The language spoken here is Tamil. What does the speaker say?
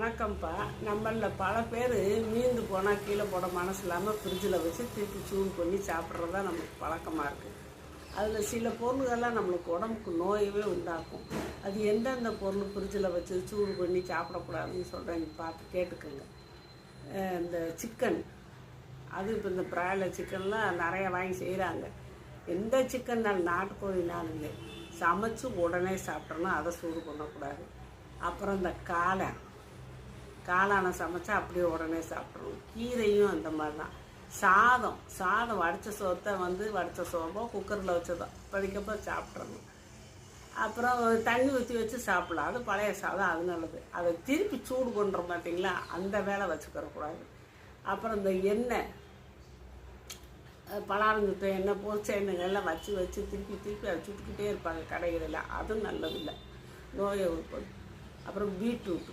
வணக்கம்ப்பா. நம்மளில் பல பேர் மீந்து போனால் கீழே போட மனசு இல்லாமல் ஃப்ரிட்ஜில் வச்சு திருப்பி சூடு பண்ணி சாப்பிட்றது தான் நமக்கு பழக்கமாக இருக்குது. அதில் சில பொருள்கள்லாம் நம்மளுக்கு உடம்புக்கு நோயவே உண்டாக்கும். அது எந்தெந்த பொருள் ஃப்ரிட்ஜில் வச்சு சூடு பண்ணி சாப்பிடக்கூடாதுன்னு சொல்கிறேன், பார்த்து கேட்டுக்கோங்க. இந்த சிக்கன், அது இப்போ இந்த பிராய்லர் சிக்கன்லாம் நிறைய வாங்கி செய்கிறாங்க. எந்த சிக்கன்னாலும் நாட்டுக்கோழினாலும் சமைச்சு உடனே சாப்பிட்டோன்னா அதை சூடு பண்ணக்கூடாது. அப்புறம் இந்த காளானை சமைச்சா அப்படியே உடனே சாப்பிட்றோம். கீரையும் அந்த மாதிரி தான். சாதம் வடித்த சோத்தை வடித்த சோப்போ குக்கரில் வச்சதோ படிக்கப்போ சாப்பிட்றணும். அப்புறம் தண்ணி ஊற்றி வச்சு சாப்பிடலாம். அது பழைய சாதம், அது நல்லது. அதை திருப்பி சூடு பண்ணுறோம் பார்த்தீங்களா, அந்த வேலை வச்சுக்கிறக்கூடாது. அப்புறம் இந்த எண்ணெய், பலாரஞ்சுத்த எண்ணெய், பொரிச்ச எண்ணெய்கள்லாம் வச்சு திருப்பி அதை சுட்டுக்கிட்டே இருப்பாங்க கடைகளில். அதுவும் நல்லதில்லை, நோயை உட்படும். அப்புறம் பீட்ரூட்,